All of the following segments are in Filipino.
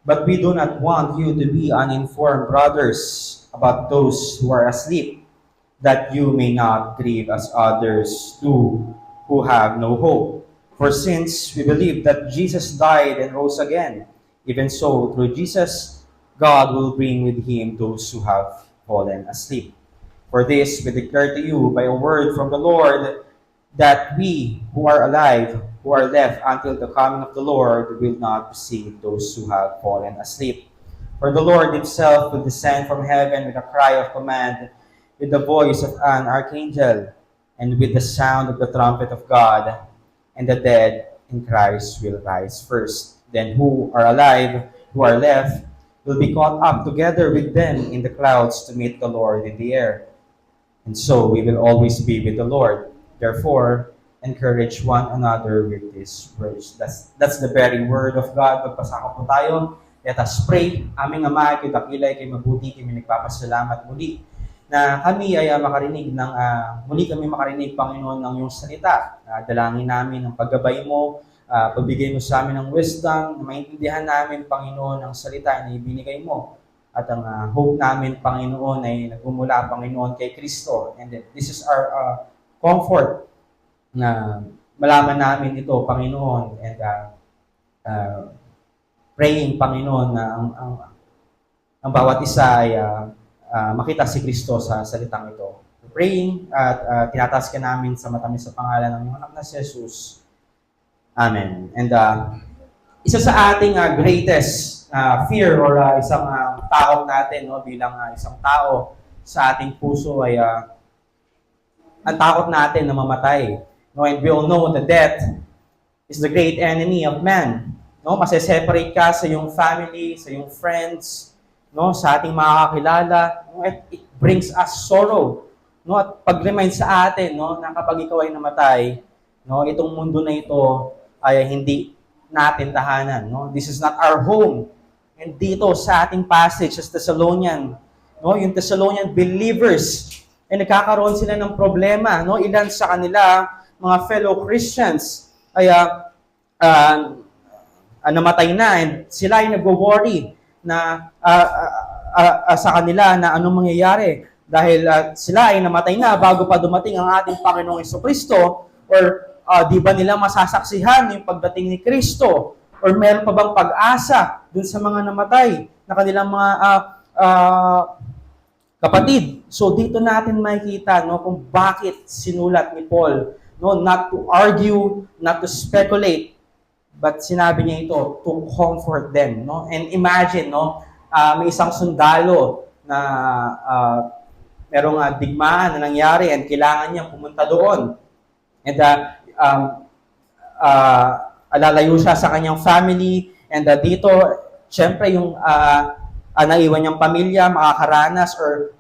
But we do not want you to be uninformed, brothers, about those who are asleep, that you may not grieve as others do who have no hope. For since we believe that Jesus died and rose again, even so, through Jesus, God will bring with him those who have fallen asleep. For this we declare to you by a word from the Lord, that we who are alive, who are left until the coming of the Lord, will not precede those who have fallen asleep. For the Lord himself will descend from heaven with a cry of command, with the voice of an archangel, and with the sound of the trumpet of God, and the dead in Christ will rise first. Then who are alive, who are left, will be caught up together with them in the clouds to meet the Lord in the air. And so we will always be with the Lord. Therefore, encourage one another with these words. That's the very word of God. Magpasaka po tayo. Let us pray. Aming Ama, kay dakilay, kay mabuti, kami nagpapasalamat muli na kami ay muli kami makarinig, Panginoon, ng iyong salita. Dalangin namin ang paggabay mo, pagbigay mo sa amin ng wisdom, na maintindihan namin, Panginoon, ang salita na ibinigay mo. At ang hope namin, Panginoon, ay nagmumula, Panginoon, kay Kristo. And this is our comfort na malaman namin ito, Panginoon. And praying, Panginoon, na ang bawat isa ay makita si Kristo sa salitang ito. Praying at tinataas ka namin sa matamis sa pangalan ng iyong anak na si Jesus. Amen. And isa sa ating greatest fear or isang takot natin, no, bilang isang tao sa ating puso ay ang takot natin na mamatay. No, and we all know that death is the great enemy of man. No, maseseparate ka sa iyong family, sa iyong friends, no, sa ating mga kakilala. No, it brings us sorrow. No, at pag-remind sa atin, no, na kapag ikaw ay namatay, no, itong mundo na ito ay hindi natin tahanan. No? This is not our home. And dito sa ating passage sa Thessalonian, no, yung Thessalonian believers, ay nagkakaroon sila ng problema. No? Ilan sa kanila, mga fellow Christians, ay namatay na, and sila ay nag-worry na sa kanila na anong mangyayari. Dahil sila ay namatay na bago pa dumating ang ating Panginoong Jesucristo, or di ba nila masasaksihan yung pagdating ni Kristo? Or meron pa bang pag-asa dun sa mga namatay na kanilang mga kapatid? So dito natin makikita, no, kung bakit sinulat ni Paul, no, not to argue, not to speculate, but sinabi niya ito to comfort them, no? And imagine, no, may isang sundalo na merong digmaan na nangyari and kailangan niyang pumunta doon. And alalayo siya sa kanyang family, and dito, syempre yung naiwan niyang pamilya, makakaranas or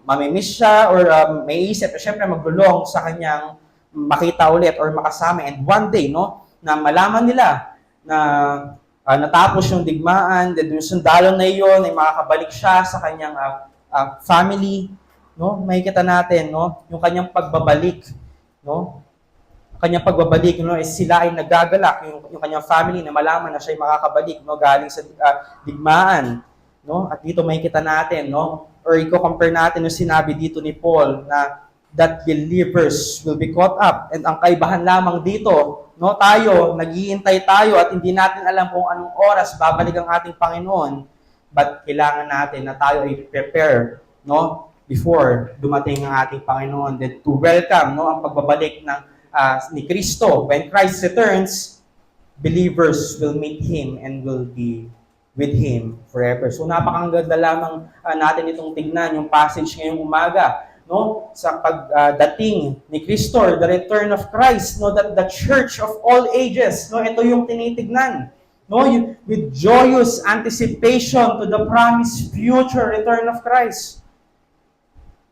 mamimiss siya or may isip, syempre maglulong sa kanyang makita ulit or makasama. And one day, no, na malaman nila na natapos yung digmaan, then yung sundalo na iyon ay makakabalik siya sa kanyang family, no? Makikita natin, no, yung kanyang pagbabalik, no? Kanyang pagbabalik, no, is sila ay nagagalak, yung kanyang family na malaman na siya ay makakabalik, no, galing sa digmaan, no? At dito makikita natin, no, or i-compare natin yung sinabi dito ni Paul na that believers will be caught up. And ang kaibahan lamang dito, no, tayo, naghihintay tayo at hindi natin alam kung anong oras babalik ang ating Panginoon, but kailangan natin na tayo ay prepare, no, before dumating ang ating Panginoon, then to welcome, no, ang pagbabalik ng ni Kristo. When Christ returns, believers will meet Him and will be with Him forever. So napakaganda lamang natin itong tignan, yung passage ngayong umaga, no, sa pagdating ni Kristo, the return of Christ, no, that the church of all ages, no, ito yung tinitignan, no, with joyous anticipation to the promised future return of Christ.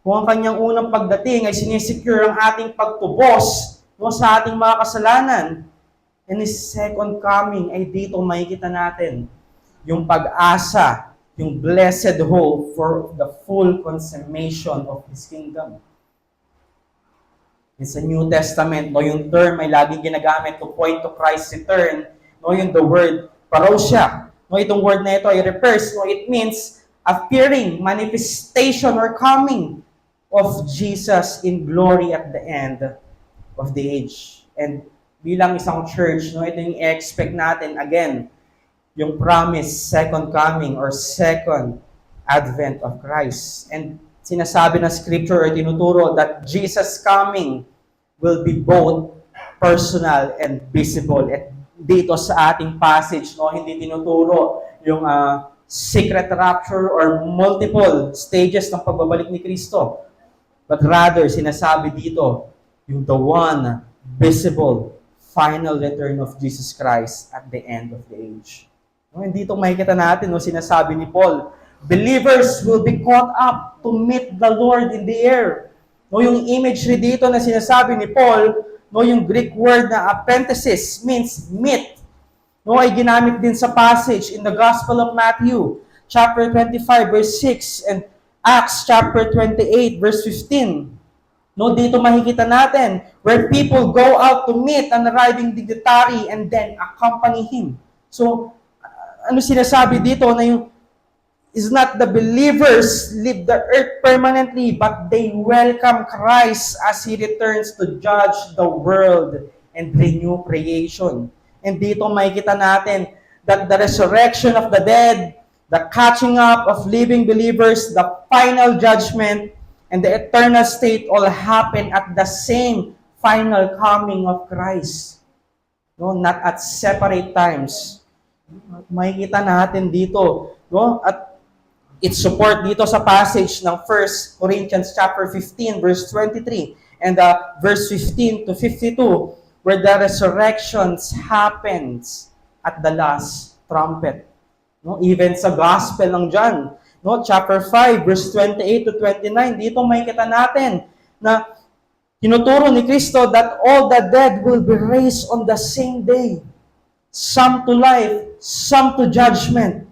Kung ang kanyang unang pagdating ay sinisecure ang ating pagtubos, no, sa ating mga kasalanan, and His second coming ay dito makikita natin yung pag-asa, yung blessed hope for the full consummation of His kingdom. In sa New Testament, no, yung term ay laging ginagamit to point to Christ's return, no, yung the word parousia, No, itong word na ito ay refers, no, it means appearing, manifestation, or coming of Jesus in glory at the end of the age. And bilang isang church, no, ito yung expect natin again, yung promise, second coming or second advent of Christ. And sinasabi ng scripture or tinuturo that Jesus coming will be both personal and visible. At dito sa ating passage, no, hindi tinuturo yung secret rapture or multiple stages ng pagbabalik ni Kristo. But rather, sinasabi dito, yung the one visible final return of Jesus Christ at the end of the age. No, hindi itong makikita natin, no, sinasabi ni Paul, believers will be caught up to meet the Lord in the air. No, yung imagery dito na sinasabi ni Paul, no, yung Greek word na apenthesis means meet. No, ay ginamit din sa passage in the Gospel of Matthew, chapter 25, verse 6, and Acts chapter 28, verse 15. No, dito makikita natin where people go out to meet an arriving dignitary and then accompany him. So, ano sinasabi dito na yung is not the believers leave the earth permanently, but they welcome Christ as He returns to judge the world and renew creation. And dito makikita natin that the resurrection of the dead, the catching up of living believers, the final judgment, and the eternal state all happen at the same final coming of Christ. No, not at separate times. Makikita natin dito, no? At it's support dito sa passage ng 1 Corinthians chapter 15 verse 23 and verse 15 to 52 where the resurrections happens at the last trumpet. No, even sa gospel ng John, no, chapter 5 verse 28 to 29, dito makikita natin na tinuturo ni Kristo that all the dead will be raised on the same day. Some to life, some to judgment.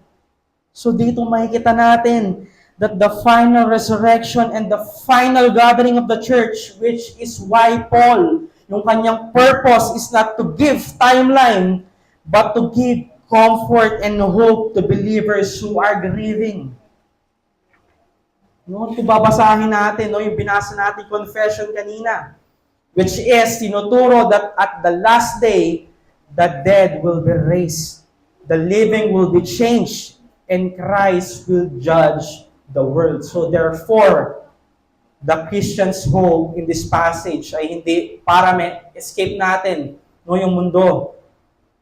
So dito makikita natin that the final resurrection and the final gathering of the church, which is why Paul, yung kanyang purpose is not to give timeline, but to give comfort and hope to believers who are grieving. No, kung babasahin natin, no, yung binasa natin confession kanina, which is tinuturo that at the last day, the dead will be raised, the living will be changed, and Christ will judge the world. So therefore, the Christian's hope in this passage ay hindi para escape natin, no, yung mundo,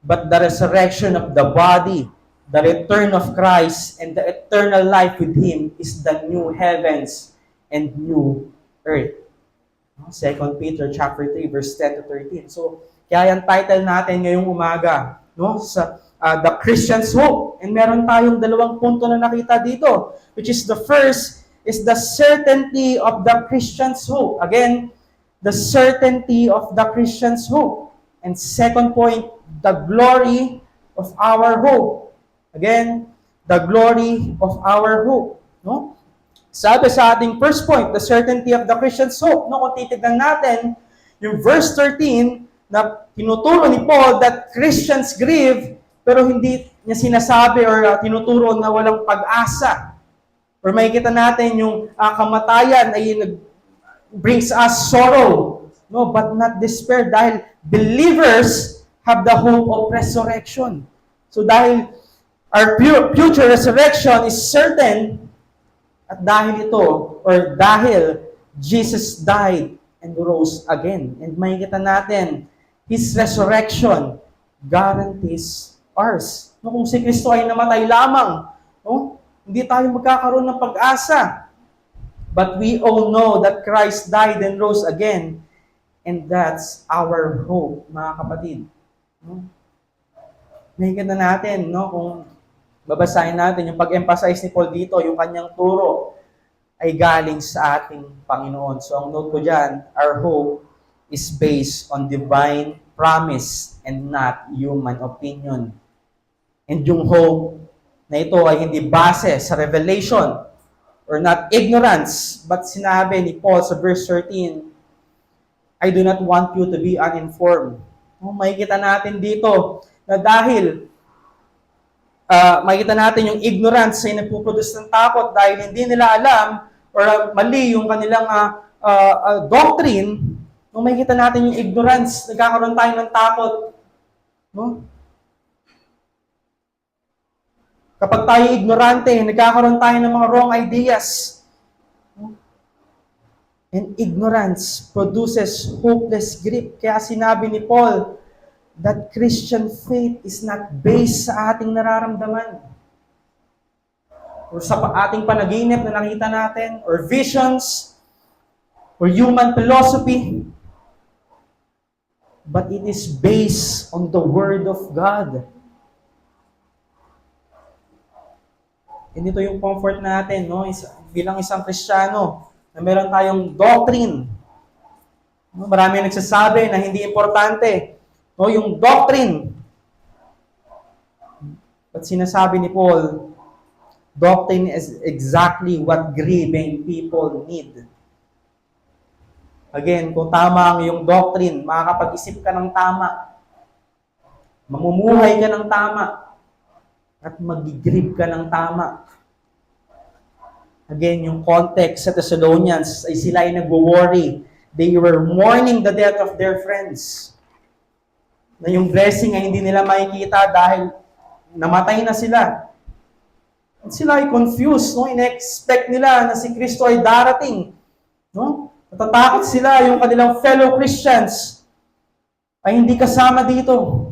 but the resurrection of the body, the return of Christ, and the eternal life with Him is the new heavens and new earth. 2 Peter chapter 3, verse 10 to 13. So, kaya yung title natin ngayong umaga, no, sa the Christian's hope. And meron tayong dalawang punto na nakita dito, which is the first is the certainty of the Christian's hope. Again, the certainty of the Christian's hope. And second point, the glory of our hope. Again, the glory of our hope. No? Sabi sa ating first point, the certainty of the Christian's hope. No, kung titignan natin, yung verse 13, na tinuturo ni Paul that Christians grieve, pero hindi niya sinasabi or tinuturo na walang pag-asa. Or makikita natin yung kamatayan ay brings us sorrow, no, but not despair, dahil believers have the hope of resurrection. So dahil our future resurrection is certain, at dahil ito, or dahil Jesus died and rose again. And makikita natin, His resurrection guarantees ours. No, kung si Kristo ay namatay lamang, no, hindi tayo magkakaroon ng pag-asa. But we all know that Christ died and rose again, and that's our hope, mga kapatid. No? Nakikita natin, no, kung babasahin natin, yung pag-emphasize ni Paul dito, yung kanyang turo ay galing sa ating Panginoon. So ang note ko dyan, our hope is based on divine promise and not human opinion. And yung hope na ito ay hindi base sa revelation or not ignorance, but sinabi ni Paul sa verse 13, I do not want you to be uninformed. Makikita natin dito na dahil makikita natin yung ignorance ay nagpuproduce ng takot dahil hindi nila alam or mali yung kanilang doctrine. Nung makikita natin yung ignorance, nagkakaroon tayo ng takot. No? Kapag tayo ignorante, nagkakaroon tayo ng mga wrong ideas. And ignorance produces hopeless grip. Kaya sinabi ni Paul that Christian faith is not based sa ating nararamdaman or sa ating panaginip na nakita natin or visions or human philosophy, but it is based on the Word of God. And ito yung comfort natin, no? Bilang isang Kristiyano, na meron tayong doctrine. No? Marami nagsasabi na hindi importante, no? Yung doctrine. But sinasabi ni Paul, doctrine is exactly what grieving people need. Again, kung tama ang iyong doctrine, makakapag-isip ka ng tama, mamumuhay ka ng tama, at mag-grieve ka ng tama. Again, yung context sa Thessalonians ay sila ay nagwo-worry. They were mourning the death of their friends. Na yung blessing ay hindi nila makikita dahil namatay na sila. At sila ay confused, no? In-expect nila na si Kristo ay darating. No? Natatakot sila yung kanilang fellow Christians ay hindi kasama dito.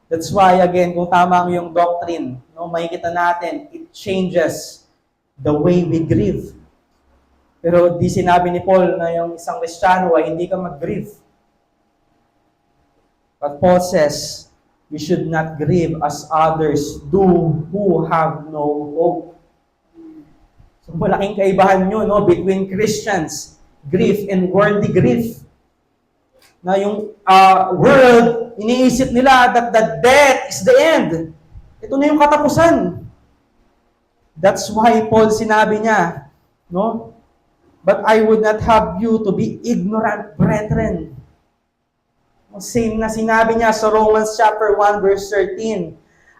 That's why, again, kung tama ang yung doctrine, no, makikita natin, it changes the way we grieve. Pero di sinabi ni Paul na yung isang Kristiyano ay hindi ka mag-grieve. But Paul says, we should not grieve as others do who have no hope. So malaking kaibahan nyo, no, between Christians, grief and worldly grief. Na yung world, iniisip nila that the death is the end. Ito na yung katapusan. That's why Paul sinabi niya, no? But I would not have you to be ignorant, brethren. Same na sinabi niya sa Romans chapter 1 verse 13.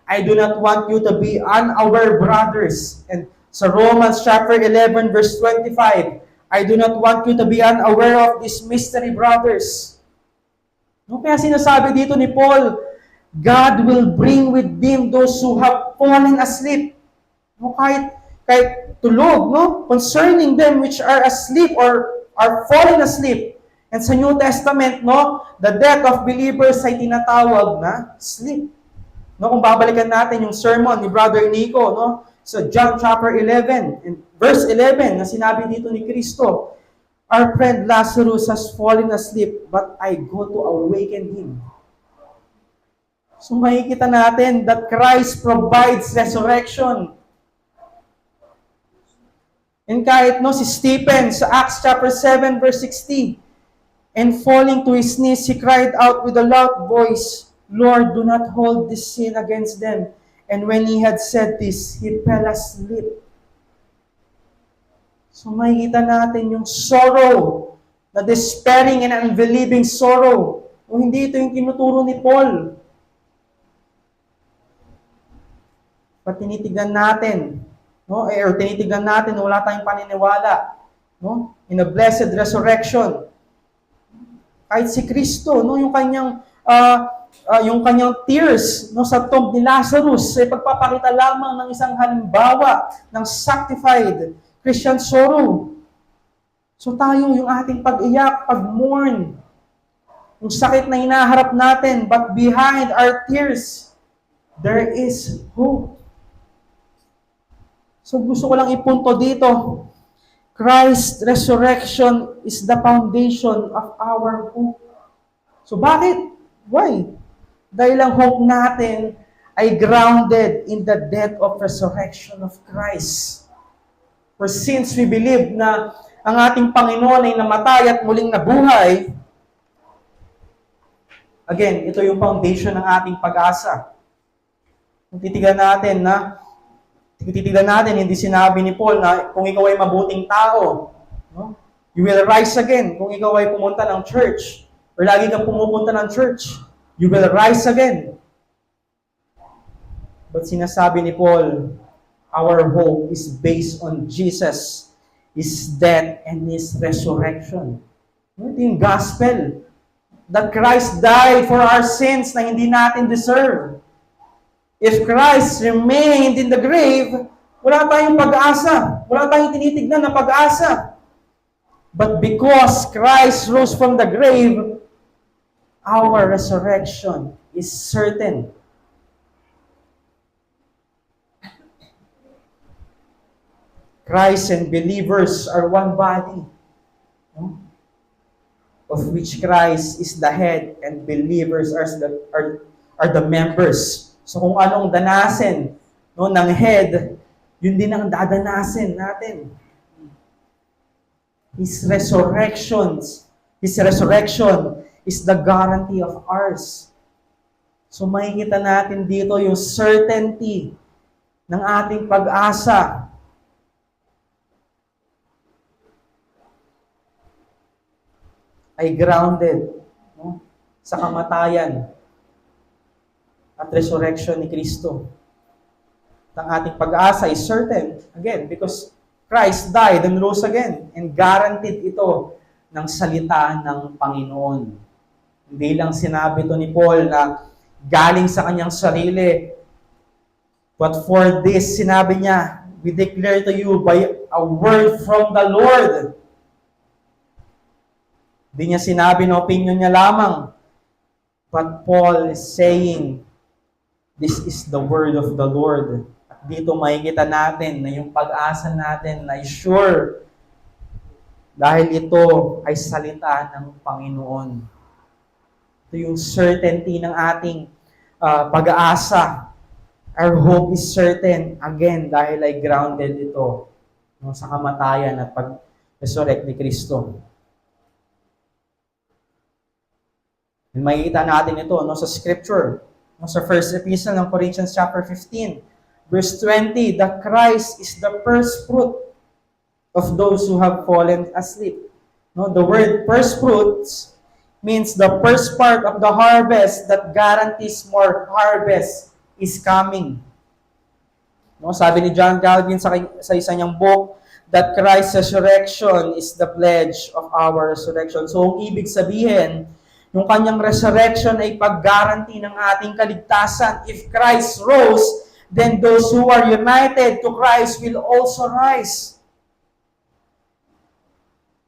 I do not want you to be unaware, brothers. And sa Romans chapter 11 verse 25, I do not want you to be unaware of this mystery, brothers. No, kaya sinasabi dito ni Paul, God will bring with him those who have fallen asleep. No, kahit tulog, no? Concerning them which are asleep or are fallen asleep. And sa New Testament, no, the death of believers ay tinatawag na sleep. No, kung babalikan natin yung sermon ni Brother Nico, no, sa John chapter 11, and verse 11, na sinabi dito ni Kristo, our friend Lazarus has fallen asleep, but I go to awaken him. So makikita natin that Christ provides resurrection. And kahit no, si Stephen sa Acts chapter 7 verse 60, and falling to his knees, he cried out with a loud voice, Lord, do not hold this sin against them. And when he had said this, he fell asleep. So makikita natin yung sorrow, the despairing and unbelieving sorrow. O hindi ito yung tinuturo ni Paul. But tinitignan natin, no? Or tinitignan natin na wala tayong paniniwala, no? In a blessed resurrection. Kahit si Kristo, no, yung kanyang tears, no, sa tomb ni Lazarus ay pagpapakita lamang ng isang halimbawa ng sanctified Christian sorrow. So tayo, yung ating pag-iyak, pag-mourn, yung sakit na hinaharap natin, but behind our tears, there is hope. So gusto ko lang ipunto dito, Christ's resurrection is the foundation of our hope. So bakit? Why? Dahil ang hope natin ay grounded in the death of resurrection of Christ. For since we believe na ang ating Panginoon ay namatay at muling nabuhay, again, ito yung foundation ng ating pag-asa. Kung titignan natin, hindi sinabi ni Paul na kung ikaw ay mabuting tao, no, you will rise again. Kung ikaw ay pumunta ng church, or lagi kang pumupunta ng church, you will rise again. But sinasabi ni Paul, our hope is based on Jesus, His death, and His resurrection. Ito yung gospel. That Christ died for our sins na hindi natin deserve. If Christ remained in the grave, wala tayong pag-asa. Wala tayong tinitignan na pag-asa. But because Christ rose from the grave, our resurrection is certain. Christ and believers are one body, of which Christ is the head and believers are the members. So kung anong danasin ng head, yun din ang dadanasin natin. His resurrection is the guarantee of ours. So makikita natin dito yung certainty ng ating pag-asa. Ay grounded sa kamatayan at resurrection ni Kristo. Ang ating pag-asa is certain, again, because Christ died and rose again, and guaranteed ito ng salita ng Panginoon. Hindi lang sinabi ito ni Paul na galing sa kanyang sarili, but for this, sinabi niya, we declare to you by a word from the Lord. Hindi niya sinabi na opinion niya lamang. But Paul is saying, this is the word of the Lord. At dito makikita natin na yung pag-asa natin na sure dahil ito ay salita ng Panginoon. Ito yung certainty ng ating pag-asa. Our hope is certain, again, dahil ay grounded ito sa kamatayan at pag-resurrect ni Kristo. Makikita natin ito sa scripture. Sa first epistle ng Corinthians chapter 15, verse 20, that Christ is the first fruit of those who have fallen asleep. The word first fruits means the first part of the harvest that guarantees more harvest is coming. Sabi ni John Calvin sa isa niyang book, that Christ's resurrection is the pledge of our resurrection. So, ang ibig sabihin, yung kanyang resurrection ay pag-guarantee ng ating kaligtasan. If Christ rose, then those who are united to Christ will also rise.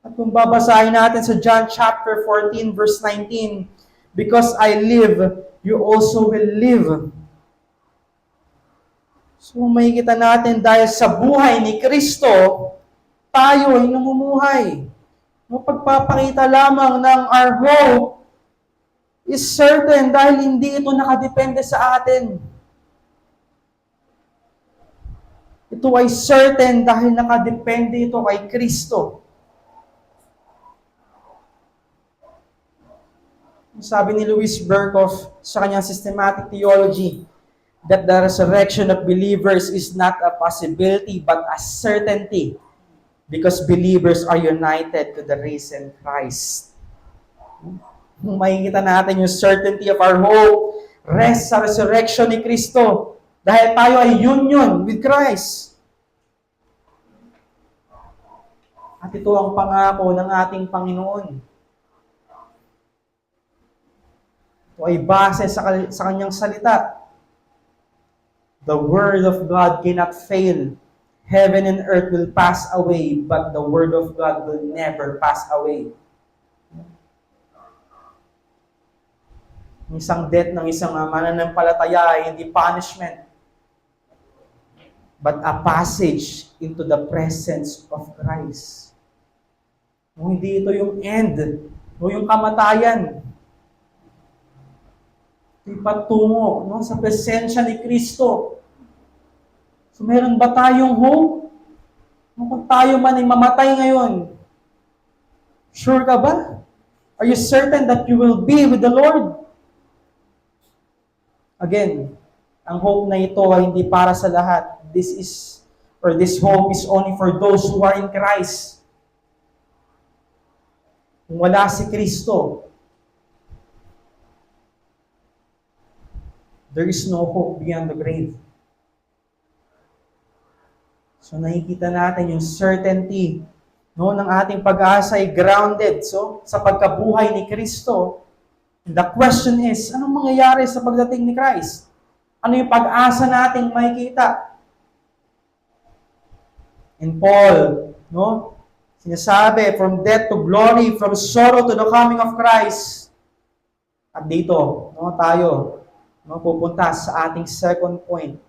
At kung babasahin natin sa John chapter 14, verse 19, because I live, you also will live. So makikita natin dahil sa buhay ni Kristo, tayo ay namumuhay. Pagpapakita lamang ng our hope is certain dahil hindi ito nakadepende sa atin. Ito ay certain dahil nakadepende ito kay Kristo. Sabi ni Louis Berkhoff sa kanyang systematic theology that the resurrection of believers is not a possibility but a certainty because believers are united to the risen Christ. Makikita natin yung certainty of our hope rest sa resurrection ni Kristo dahil tayo ay union with Christ. At ito ang pangako ng ating Panginoon. Ito ay base sa kanyang salita. The word of God cannot fail. Heaven and earth will pass away, but the word of God will never pass away. Isang death ng isang mananampalataya ay hindi punishment, but a passage into the presence of Christ. Hindi ito yung end, yung kamatayan. Ito'y patungo sa presensya ni Kristo. So meron ba tayong hope? Kung tayo man ay mamatay ngayon, sure ka ba? Are you certain that you will be with the Lord? Again, ang hope na ito ay hindi para sa lahat. This hope is only for those who are in Christ. Kung wala si Kristo, there is no hope beyond the grave. So nakikita natin yung certainty, no, ng ating pag-asa ay grounded, so, sa pagkabuhay ni Kristo. The question is, anong mangyayari sa pagdating ni Christ? Ano yung pag-asa nating makikita? And Paul, no, sinasabi, from death to glory, from sorrow to the coming of Christ. At dito, no, tayo, no, pupunta sa ating second point.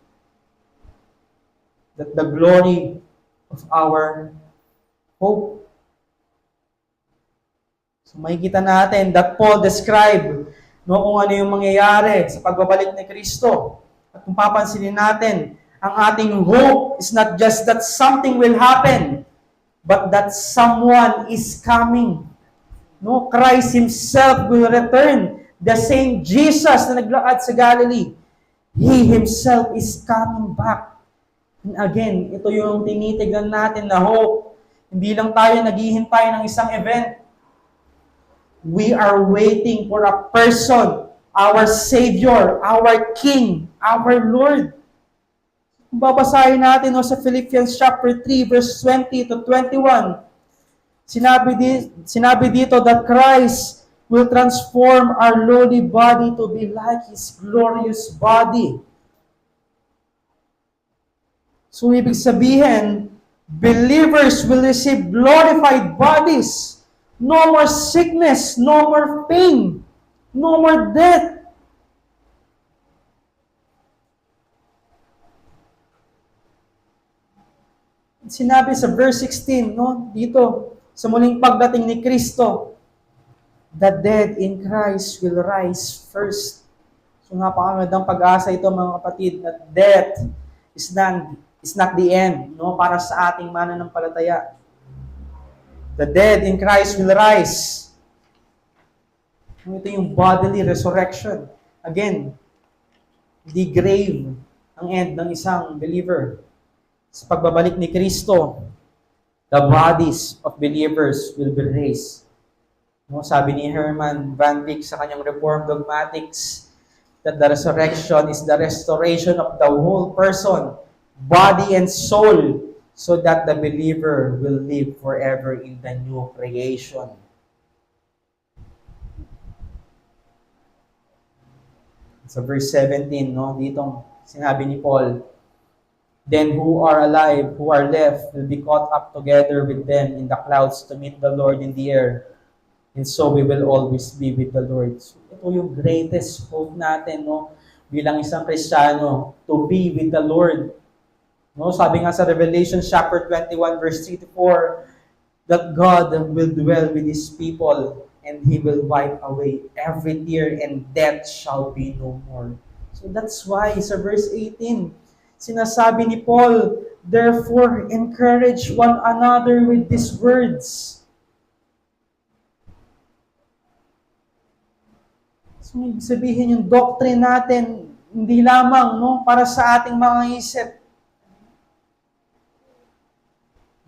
That the glory of our hope. So makikita natin that Paul described, no, kung ano yung mangyayari sa pagbabalik ni Kristo. At kung papansinin natin, ang ating hope is not just that something will happen, but that someone is coming. No, Christ Himself will return. The same Jesus na naglakad sa Galilee, He Himself is coming back. And again, ito yung tinitignan natin na hope. Hindi lang tayo naghihintay ng isang event. We are waiting for a person, our Savior, our King, our Lord. Kung babasahin natin sa Philippians chapter 3, verse 20 to 21, sinabi dito that Christ will transform our lowly body to be like His glorious body. So, ibig sabihin, believers will receive glorified bodies. No more sickness, no more pain, no more death. Sinabi sa verse 16, no, dito, sa muling pagdating ni Kristo, the dead in Christ will rise first. So, napakagandang pag-asa ito, mga kapatid, that death is not the end, no, para sa ating mananampalataya. The dead in Christ will rise. Ito yung bodily resurrection. Again, the grave ang end ng isang believer. Sa pagbabalik ni Kristo, the bodies of believers will be raised. No, sabi ni Herman Van Wyk sa kanyang Reformed Dogmatics, that the resurrection is the restoration of the whole person, body and soul, so that the believer will live forever in the new creation. So verse 17, no, dito sinabi ni Paul, then who are alive, who are left, will be caught up together with them in the clouds to meet the Lord in the air. And so we will always be with the Lord. So ito yung greatest hope natin, no, bilang isang Kristiyano, to be with the Lord. No, sabi nga sa Revelation chapter 21 verse 3 to 4, that God will dwell with His people and He will wipe away every tear and death shall be no more. So that's why sa verse 18, sinasabi ni Paul, therefore encourage one another with these words. So ibig sabihin yung doctrine natin, hindi lamang, no, para sa ating mga isip.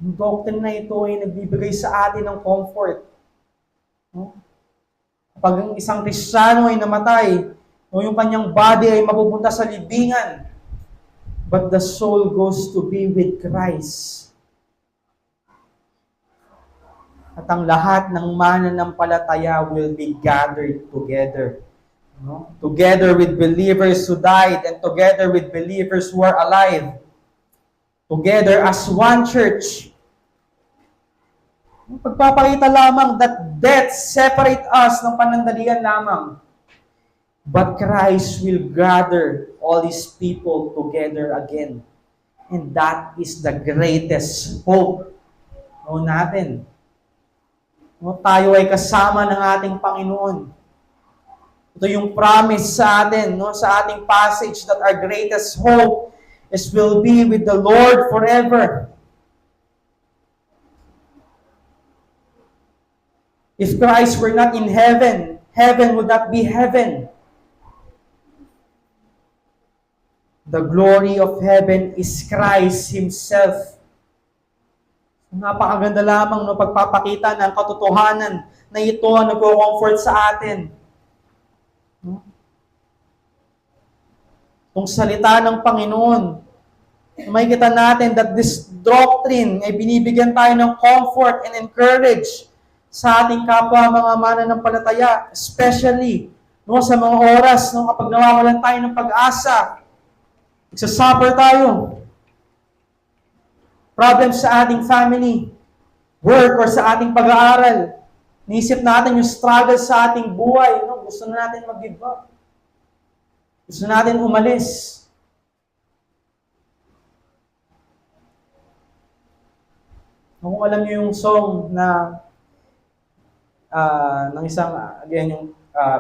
Yung doctrine na ito ay nagbibigay sa atin ng comfort. No? Kapag ang isang Kristiyano ay namatay, o yung kanyang body ay mapupunta sa libingan, but the soul goes to be with Christ. At ang lahat ng mananampalataya will be gathered together. No? Together with believers who died and together with believers who are alive. Together as one church. Pagpapakita lamang that death separate us ng panandalian lamang. But Christ will gather all His people together again. And that is the greatest hope, no, natin. No, tayo ay kasama ng ating Panginoon. Ito yung promise sa atin, no, sa ating passage, that our greatest hope is will be with the Lord forever. If Christ were not in heaven, heaven would not be heaven. The glory of heaven is Christ Himself. Napakaganda lamang no pagpapakita ng katotohanan na ito ang nagko-comfort sa atin. Itong salita ng Panginoon, Makikita natin that this doctrine ay binibigyan tayo ng comfort and encourage sa ating kapwa mga mananampalataya, especially no, sa mga oras no, kapag nawawalan tayo ng pag-asa, nagsasuffer tayo, problems sa ating family, work, or sa ating pag-aaral, naisip natin yung struggle sa ating buhay, no? Gusto na natin mag-give up. Gusto natin umalis. Kung alam niyo yung song na ng isang, again, yung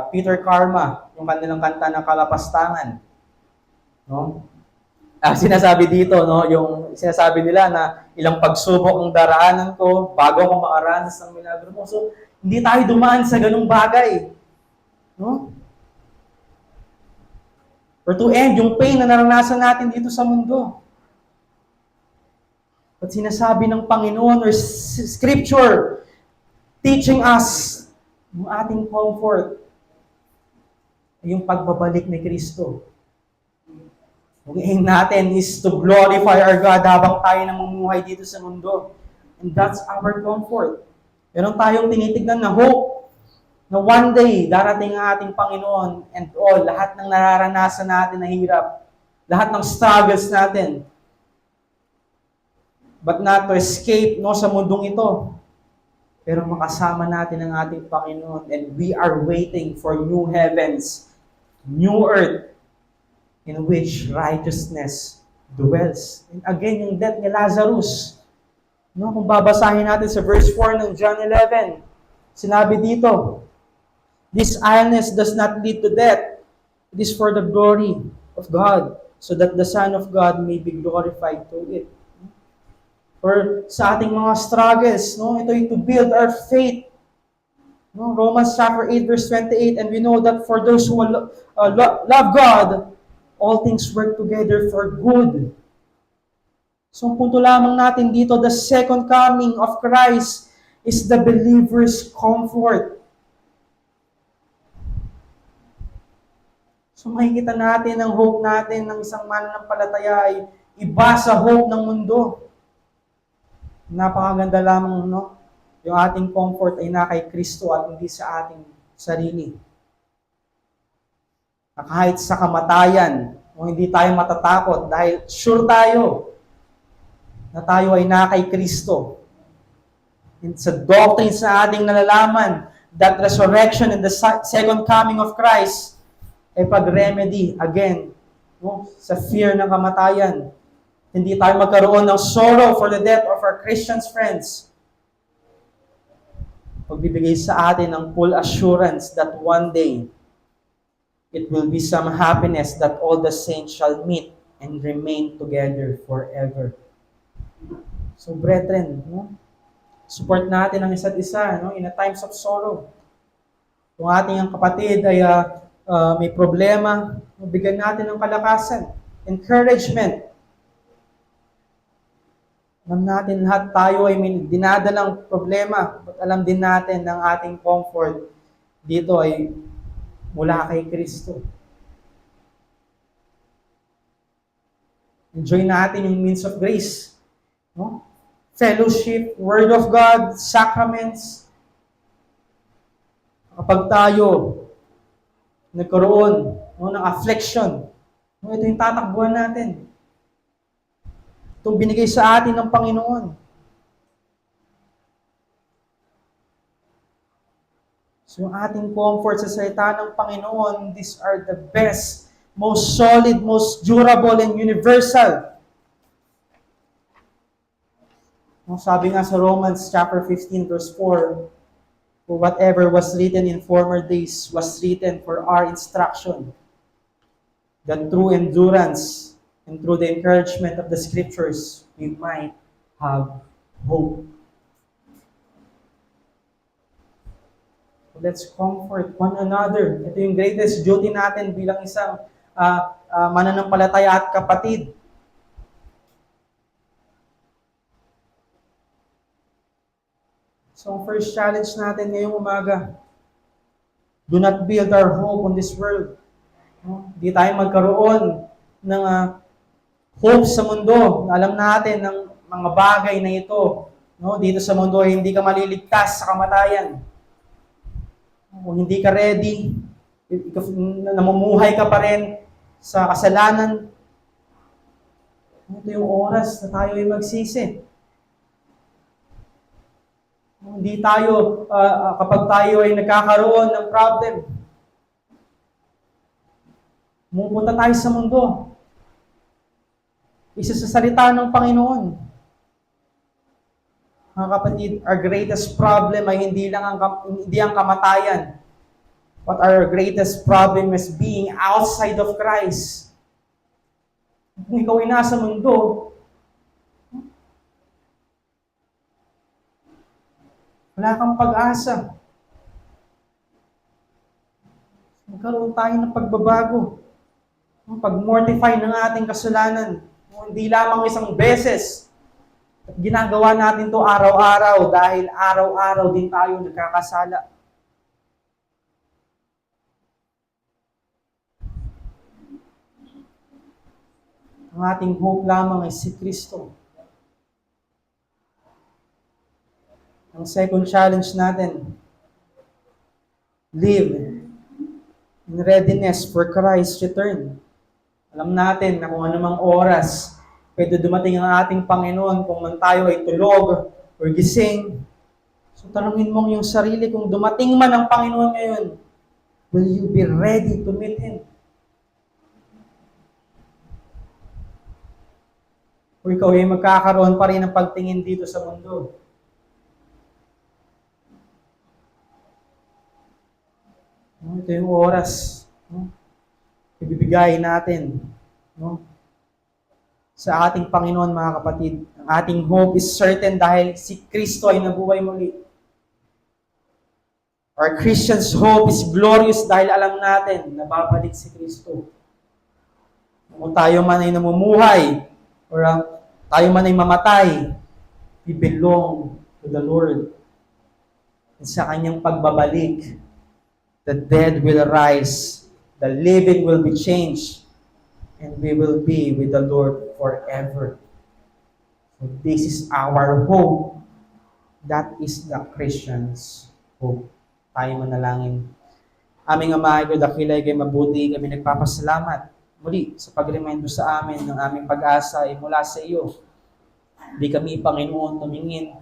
Peter Karma, yung kanilang kanta ng Kalapastangan. No? Sinasabi dito, no, yung sinasabi nila na ilang pagsubok ang daraanan ko bago ako makaranas ng milagro mo. So, hindi tayo dumaan sa ganung bagay. No? Or to end, yung pain na naranasan natin dito sa mundo. At sinasabi ng Panginoon or Scripture, teaching us yung ating comfort, yung pagbabalik ni Kristo. Ang aim natin is to glorify our God habang tayo namumuhay dito sa mundo. And that's our comfort. Meron tayong tinitignan na hope na one day darating ang ating Panginoon and all, lahat ng nararanasan natin na hirap, lahat ng struggles natin, but not to escape no, sa mundong ito. Pero makasama natin ang ating Panginoon and we are waiting for new heavens, new earth, in which righteousness dwells. And again, yung death ni Lazarus. No, kung babasahin natin sa verse 4 ng John 11, sinabi dito, this illness does not lead to death. It is for the glory of God, so that the Son of God may be glorified through it. Or sa ating mga struggles, no, ito yung to build our faith. No, Romans chapter 8 verse 28, and we know that for those who love God, all things work together for good. So, ang punto lamang natin dito, the second coming of Christ is the believer's comfort. So, makikita natin ang hope natin ng isang mananampalataya ay iba sa hope ng mundo. Napakaganda lamang, no? Yung ating comfort ay na kay Kristo at hindi sa ating sarili. Na kahit sa kamatayan, hindi tayo matatakot dahil sure tayo na tayo ay na kay Kristo. And sa doctrines na ating nalalaman, that resurrection and the second coming of Christ ay pag-remedy again no, sa fear ng kamatayan. Hindi tayo magkaroon ng sorrow for the death of our Christian friends. Pagbibigay sa atin ng full assurance that one day, it will be some happiness that all the saints shall meet and remain together forever. So brethren, no? Support natin ang isa't isa no? In a times of sorrow. Kung ating ang kapatid ay may problema, bigyan natin ng kalakasan, encouragement. Alam natin lahat tayo ay may dinadalang problema, but alam din natin ng ating comfort dito ay mula kay Kristo. Enjoy natin yung means of grace. No? Fellowship, Word of God, sacraments. Kapag tayo nagkaroon no, ng affliction, no, ito yung tatakbuhan natin. Itong binigay sa atin ng Panginoon. So yung ating comfort sa salita ng Panginoon, these are the best, most solid, most durable, and universal. Sabi nga sa Romans chapter 15 verse 4, for whatever was written in former days was written for our instruction, that through endurance and through the encouragement of the Scriptures, we might have hope. Let's comfort one another. Ito yung greatest duty natin bilang isang mananampalataya at kapatid. So, ang first challenge natin ngayong umaga, do not build our hope on this world. Hindi tayo magkaroon ng hope sa mundo. Alam natin ng mga bagay na ito. No? Dito sa mundo, hindi ka maliligtas sa kamatayan. Kung hindi ka ready, namumuhay ka pa rin sa kasalanan, ito yung oras na tayo ay magsisi. Hindi tayo, kapag tayo ay nagkakaroon ng problem, pumunta tayo sa mundo. Isa sa salita ng Panginoon. Mga kapatid, our greatest problem ay hindi ang kamatayan. But our greatest problem is being outside of Christ. Kung ikaw ay nasa mundo, wala kang pag-asa. Magkaroon tayo ng pagbabago. Pag-mortify ng ating kasalanan. Hindi lamang isang beses. At ginagawa natin to araw-araw dahil araw-araw din tayo nagkakasala. Ang ating hope lamang ay si Kristo. Ang second challenge natin, live in readiness for Christ's return. Alam natin na kung anumang oras, pwede dumating ang ating Panginoon kung man tayo ay tulog or gising. So tanungin mo yung sarili, kung dumating man ang Panginoon ngayon, will you be ready to meet Him? O ikaw ay magkakaroon pa rin ng pagtingin dito sa mundo. Ito yung oras. Ibibigay natin sa ating Panginoon, mga kapatid. Ang ating hope is certain dahil si Kristo ay nabuhay muli. Our Christian's hope is glorious dahil alam natin na babalik si Kristo. Kung tayo man ay namumuhay or tayo man ay mamatay, we belong to the Lord. At sa kanyang pagbabalik, the dead will rise, the living will be changed, and we will be with the Lord forever. So this is our hope. That is the Christian's hope. Tayo manalangin. Aming Ama, ikaw dakilay kay mabuti, kami nagpapasalamat muli sa pag-remind sa amin ng aming pag-asa ay mula sa iyo. Hindi kami, Panginoon, tumingin